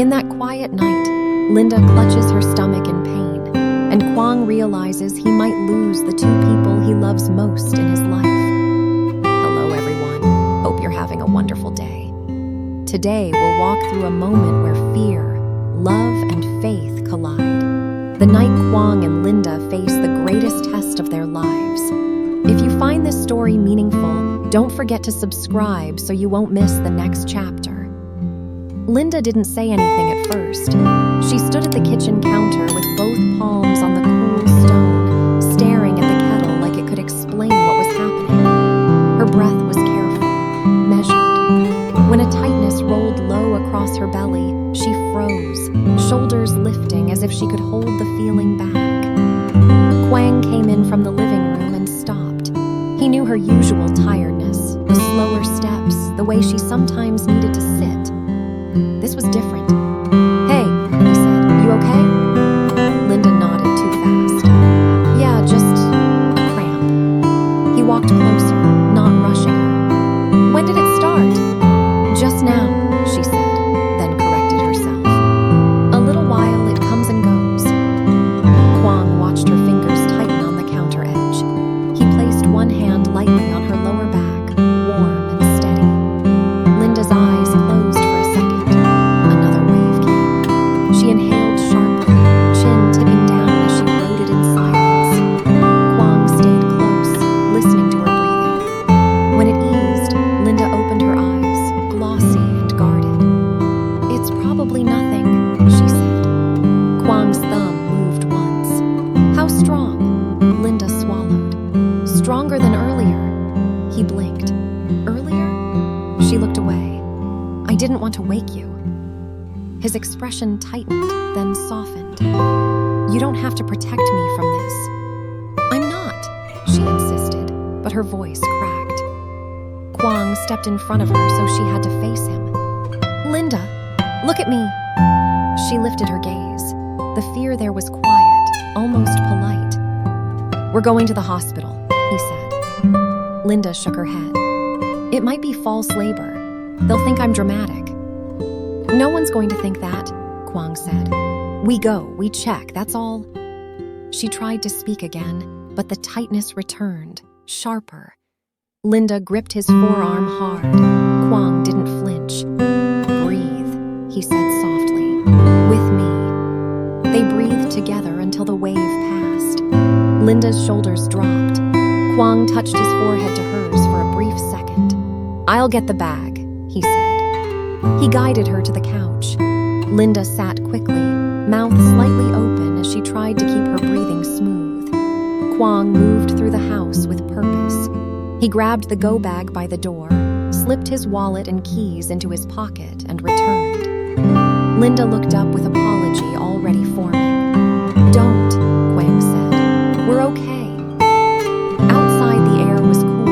In that quiet night, Linda clutches her stomach in pain, and Quang realizes he might lose the two people he loves most in his life. Hello, everyone. Hope you're having a wonderful day. Today, we'll walk through a moment where fear, love, and faith collide. The night Quang and Linda face the greatest test of their lives. If you find this story meaningful, don't forget to subscribe so you won't miss the next chapter. Linda didn't say anything at first. She stood at the kitchen counter with both palms on the cool stone, staring at the kettle like it could explain what was happening. Her breath was careful, measured. When a tightness rolled low across her belly, she froze, shoulders lifting as if she could hold the feeling back. Quang came in from the living room and stopped. He knew her usual tiredness, the slower steps, the way she sometimes needed to sit. This was different. "Hey," he said, "you okay?" Linda nodded too fast. "Yeah, just a cramp." He walked closer, not rushing her. "When did it start?" "Just now," she said, then corrected herself. "A little while, it comes and goes." Quang watched her fingers tighten on the counter edge. He placed one hand lightly on her lower back, warm and steady. Linda's eyes closed for a second. Another wave came. She inhaled sharply, chin tipping down as she rode it in silence. Quang stayed close, listening to her breathing. When it eased, Linda opened her eyes, glossy and guarded. "It's probably nothing," she said. Quang's thumb moved once. "How strong?" Linda swallowed. "Stronger than earlier." He blinked. "Earlier?" She looked away. "I didn't want to wake you." His expression tightened, then softened. "You don't have to protect me from this." "I'm not," she insisted, but her voice cracked. Quang stepped in front of her so she had to face him. "Linda, look at me." She lifted her gaze. The fear there was quiet, almost polite. "We're going to the hospital," he said. Linda shook her head. "It might be false labor. They'll think I'm dramatic." "No one's going to think that," Quang said. "We go, we check, that's all." She tried to speak again, but the tightness returned, sharper. Linda gripped his forearm hard. Quang didn't flinch. "Breathe," he said softly. "With me." They breathed together until the wave passed. Linda's shoulders dropped. Quang touched his forehead to hers for a brief second. "I'll get the bag," he said. He guided her to the couch. Linda sat quickly, mouth slightly open as she tried to keep her breathing smooth. Quang moved through the house with purpose. He grabbed the go bag by the door, slipped his wallet and keys into his pocket, and returned. Linda looked up with apology already forming. "Don't," Quang said. "We're okay." Outside, the air was cool.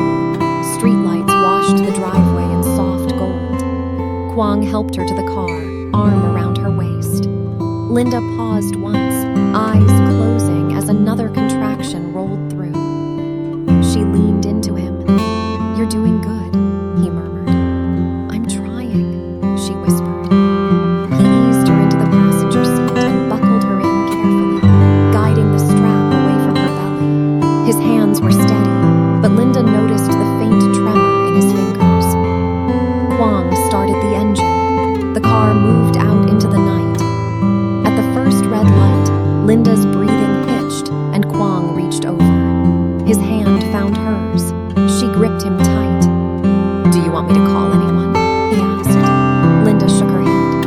Streetlights washed the driveway in soft gold. Quang helped her to the car, arm around her waist. Linda paused once, eyes closing as another contraction rolled through. She leaned into him. "You're doing good," he murmured. "I'm trying," she whispered. He eased her into the passenger seat and buckled her in carefully, guiding the strap away from her belly. His hands were steady, but Linda noticed the faint tremor in his fingers. Quang started the engine. The car moved out into the night. At the first red light, Linda's breathing hitched and Quang reached over. His hand found hers. She gripped him tight. "Do you want me to call anyone?" he asked. Linda shook her head.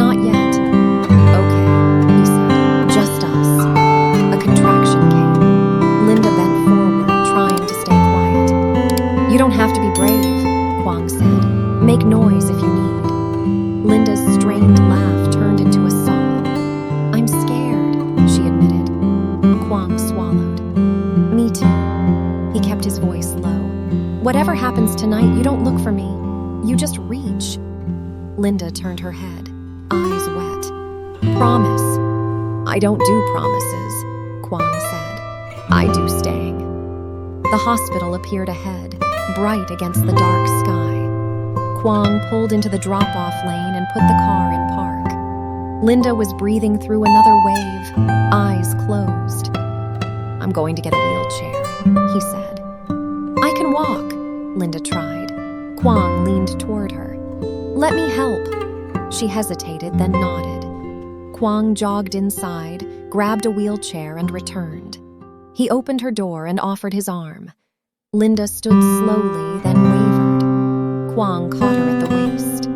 "Not yet." "Okay," he said. "Just us." A contraction came. Linda bent forward, trying to stay quiet. "You don't have to be brave," Quang said. "Make noise if you need." Linda's strained laugh turned into a sob. "I'm scared," she admitted. Quang swallowed. "Me too." He kept his voice low. "Whatever happens tonight, you don't look for me. You just reach." Linda turned her head, eyes wet. "Promise." "I don't do promises," Quang said. "I do staying." The hospital appeared ahead, bright against the dark sky. Quang pulled into the drop-off lane and put the car in park. Linda was breathing through another wave, eyes closed. "I'm going to get a wheelchair," he said. "I can walk," Linda tried. Quang leaned toward her. "Let me help." She hesitated, then nodded. Quang jogged inside, grabbed a wheelchair, and returned. He opened her door and offered his arm. Linda stood slowly, then wavered. Quang caught her at the waist.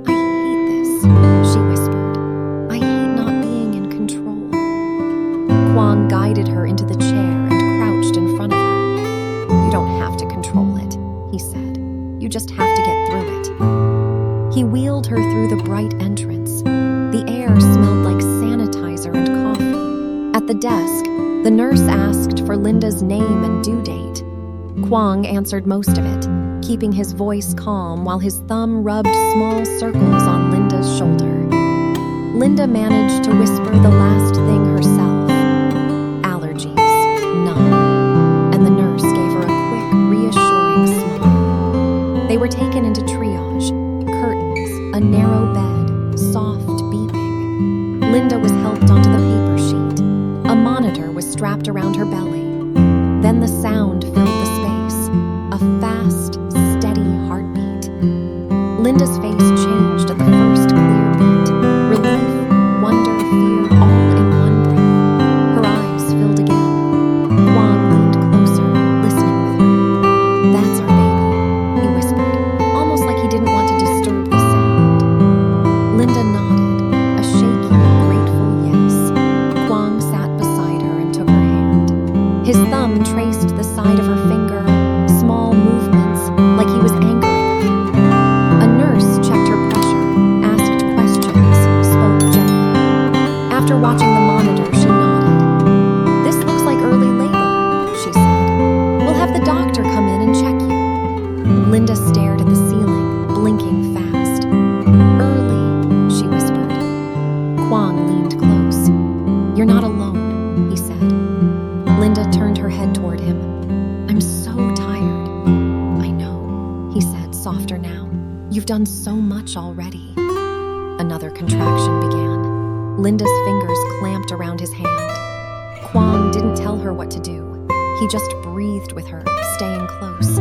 "I hate this," she whispered. "I hate not being in control." Quang guided her into the chair and crouched in front of her. "You don't have to control it," he said. "You just have to get through it." He wheeled her through the bright entrance. The air smelled like sanitizer and coffee. At the desk, the nurse asked for Linda's name and due date. Quang answered most of it, keeping his voice calm while his thumb rubbed small circles on Linda's shoulder. Linda managed to whisper the last thing herself. "Allergies, none." And the nurse gave her a quick, reassuring smile. They were taken into triage, curtains, a narrow bed, soft beeping. Linda was helped onto the paper sheet. A monitor was strapped around her belly. Then the sound filled the space, a fast, steady heartbeat. Linda's face changed at the first clear beat. Relief, wonder, fear, all in one breath. Her eyes filled again. Quang leaned closer, listening with her. "That's our baby," he whispered, almost like he didn't want to disturb the sound. Linda nodded, a shaky, grateful yes. Quang sat beside her and took her hand. His thumb traced the side of her finger, small movements, like he was anchoring her. A nurse checked her pressure, asked questions, spoke gently. After watching the monitor, she nodded. "This looks like early labor," she said. "We'll have the doctor come in and check you." Linda stared at the ceiling, blinking fast. "Early," she whispered. Quang leaned close. "You're not alone," he said. Linda turned her head toward him. "I'm so tired." "I know," he said, softer now. "You've done so much already." Another contraction began. Linda's fingers clamped around his hand. Quang didn't tell her what to do. He just breathed with her, staying close.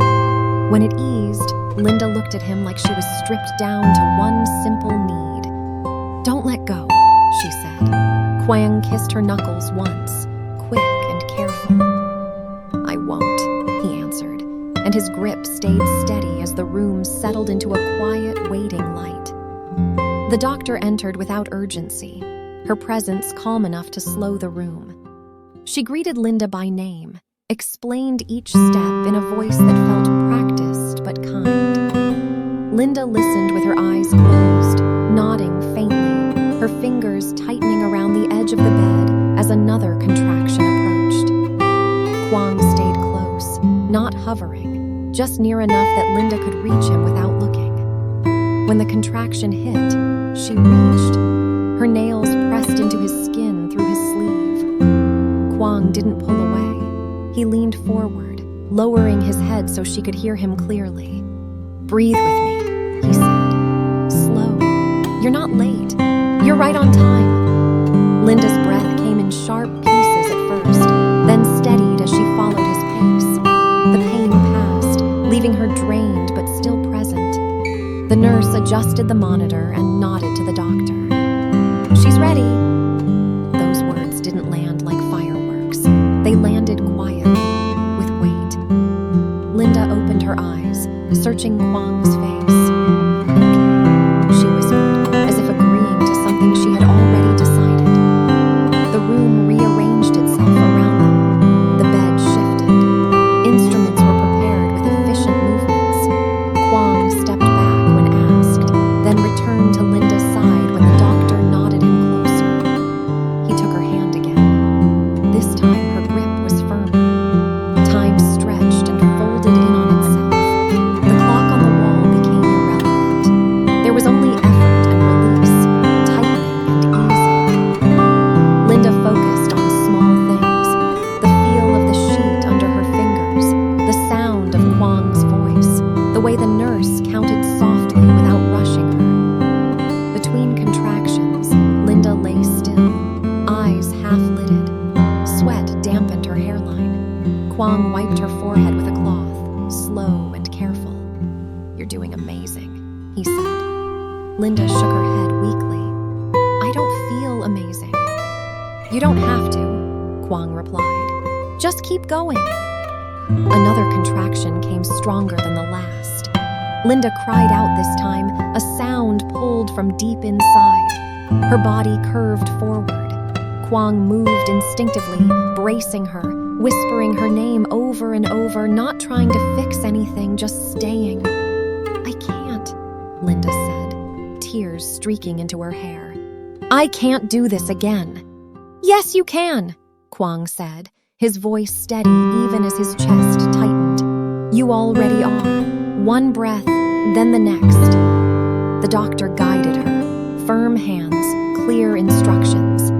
When it eased, Linda looked at him like she was stripped down to one simple need. "Don't let go," she said. Quang kissed her knuckles once, quick and careful. "I won't," he answered, and his grip stayed steady as the room settled into a quiet, waiting light. The doctor entered without urgency, her presence calm enough to slow the room. She greeted Linda by name, explained each step in a voice that felt practiced but kind. Linda listened with her eyes closed, nodding faintly, her fingers tightening around the edge of the bed as another contraction approached. Quang stayed close, not hovering, just near enough that Linda could reach him without looking. When the contraction hit, she reached, her nails pressed into his skin through his sleeve. Quang didn't pull away. He leaned forward, lowering his head so she could hear him clearly. "Breathe with me," he said. "Slow. You're not late. You're right on time." Linda's breath came in sharp pieces at first, then steadied as she followed his pace. The pain passed, leaving her drained but still present. The nurse adjusted the monitor and nodded to the doctor. "She's ready." Those words didn't land like fireworks. They landed quietly, with weight. Linda opened her eyes, searching Quang's face. "Okay," she whispered, as if agreeing to something she had already decided. The room rearranged itself around them. The bed shifted. Instruments were prepared with efficient movements. Quang stepped back when asked, then returned to Linda's side when the doctor nodded him closer. He took her hand again. This time her grip was firmer. Time stretched and folded in on itself. The clock on the wall doing amazing," he said. Linda shook her head weakly. "I don't feel amazing." "You don't have to," Quang replied. "Just keep going." Another contraction came stronger than the last. Linda cried out this time, a sound pulled from deep inside. Her body curved forward. Quang moved instinctively, bracing her, whispering her name over and over, not trying to fix anything, just staying. "I can't," Linda said, tears streaking into her hair. "I can't do this again." "Yes, you can," Quang said, his voice steady even as his chest tightened. "You already are. One breath, then the next." The doctor guided her, firm hands, clear instructions.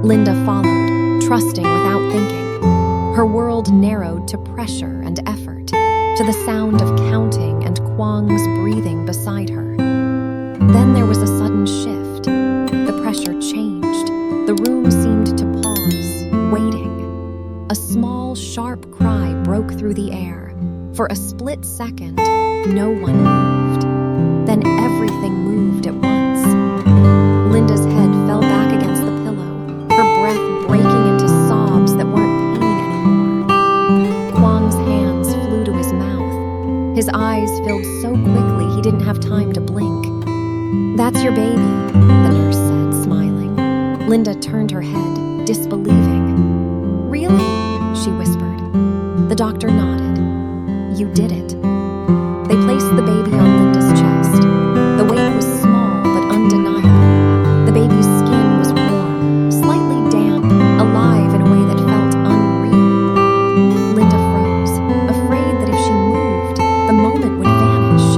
Linda followed, trusting without thinking. Her world narrowed to pressure and effort, to the sound of counting and Quang's breathing beside her. Then there was a sudden shift. The pressure changed. The room seemed to pause, waiting. A small, sharp cry broke through the air. For a split second, no one moved. Then everything moved at once. Linda's head fell back against the pillow, her breath breaking into sobs that weren't pain anymore. Quang's hands flew to his mouth. His eyes filled so quickly he didn't have time to blink. "That's your baby," the nurse said, smiling. Linda turned her head, disbelieving. "Really?" she whispered. The doctor nodded. "You did it." They placed the baby on Linda's chest. The weight was small but undeniable. The baby's skin was warm, slightly damp, alive in a way that felt unreal. Linda froze, afraid that if she moved, the moment would vanish.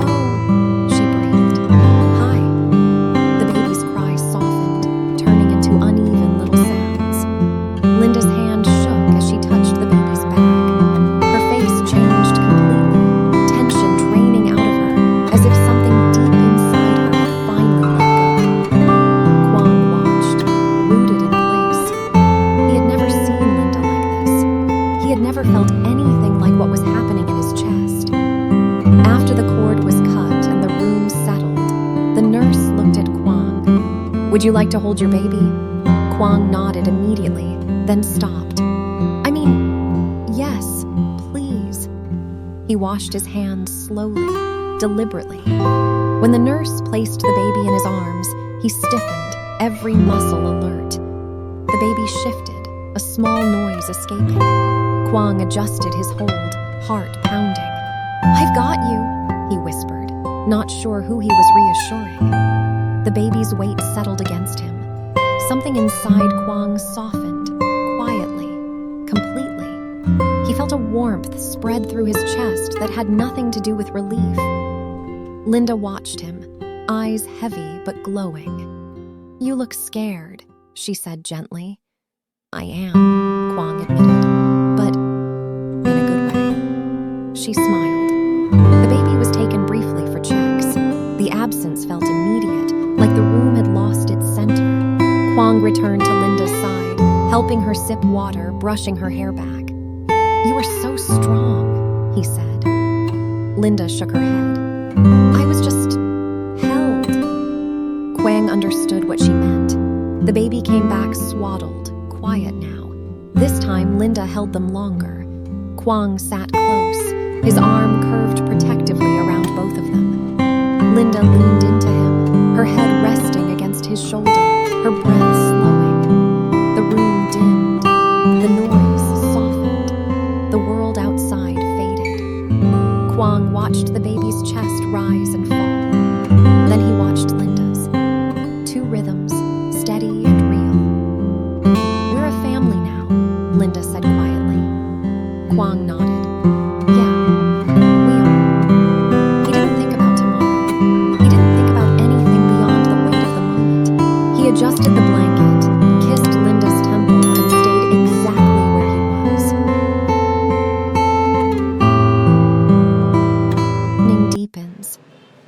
"Oh," she breathed. "Hi." The baby's cry softened, turning into uneven little sounds. Linda's hand shook as she touched the baby's back. Her face changed completely, tension draining out of her, as if something deep inside her had finally let go. Quang watched, rooted in place. He had never seen Linda like this. He had never felt anything like what was happening in his chest. After the cord was cut and the room settled, the nurse looked at Quang. "Would you like to hold your baby?" Quang nodded immediately, then stopped. "I mean, yes, please." He washed his hands slowly, deliberately. When the nurse placed the baby in his arms, he stiffened, every muscle alert. The baby shifted, a small noise escaping. Quang adjusted his hold, heart pounding. "I've got you," he whispered, not sure who he was reassuring. The baby's weight settled against him. Something inside Quang softened, quietly, completely. He felt a warmth spread through his chest that had nothing to do with relief. Linda watched him, eyes heavy but glowing. "You look scared," she said gently. "I am," Quang admitted, "but in a good way." She smiled. The baby was taken briefly for checks. The absence felt immediate, like the room had lost its center. Quang returned to Linda's side, helping her sip water, brushing her hair back. "You are so strong," he said. Linda shook her head. "I was just held." Quang understood what she meant. The baby came back swaddled, quiet now. This time, Linda held them longer. Quang sat close, his arm curved protectively around both of them. Linda leaned into him, her head resting against his shoulder, her breath slowing. The room dimmed, the noise softened, the world outside faded. Quang watched the baby's chest rise and fall. Then he watched Linda's. Two rhythms, steady and real. "We're a family now," Linda said quietly. Quang nodded. "Yeah, we are." He didn't think about tomorrow. He didn't think about anything beyond the weight of the moment. He adjusted the blanket, kissed Linda's temple, and stayed exactly where he was. Evening deepens.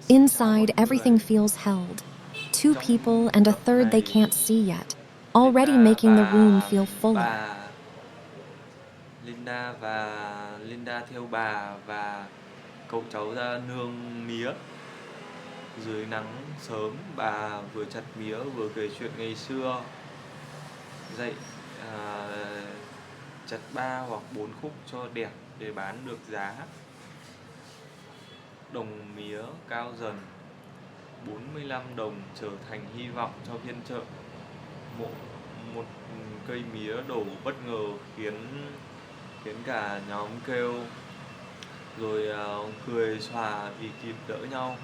Inside, everything feels held. Two people and a third they can't see yet, already making the room feel fuller. Linda và Linda theo bà và cậu cháu ra nương mía. Dưới nắng sớm, bà vừa chặt mía vừa kể chuyện ngày xưa. Dậy chặt 3 hoặc 4 khúc cho đẹp để bán được giá. Đồng mía cao dần, 45 đồng trở thành hy vọng cho phiên chợ. Một cây mía đổ bất ngờ khiến cả nhóm kêu, rồi cười xòa vì kịp đỡ nhau.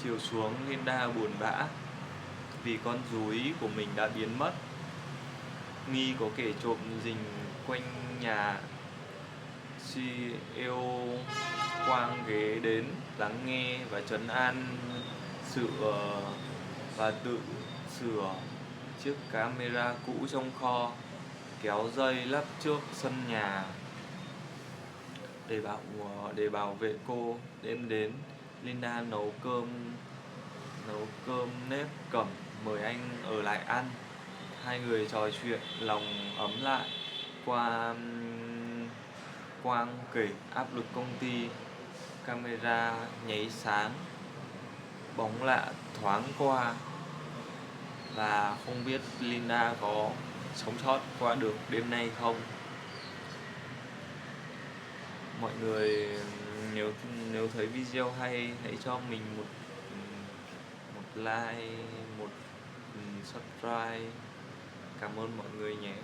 Chiều xuống, Linda buồn bã vì con rúi của mình đã biến mất. Nghi có kẻ trộm rình quanh nhà. CEO Quang ghé đến lắng nghe và trấn an và tự sửa chiếc camera cũ trong kho, kéo dây lắp trước sân nhà để bảo vệ cô. Đêm đến, Linda nấu cơm nếp cẩm mời anh ở lại ăn. Hai người trò chuyện lòng ấm lại. Quang kể áp lực công ty, camera nháy sáng, bóng lạ thoáng qua, và không biết Linda có sống sót qua được đêm nay không. Mọi người nếu thấy video hay, hãy cho mình một like, một subscribe. Cảm ơn mọi người nhé.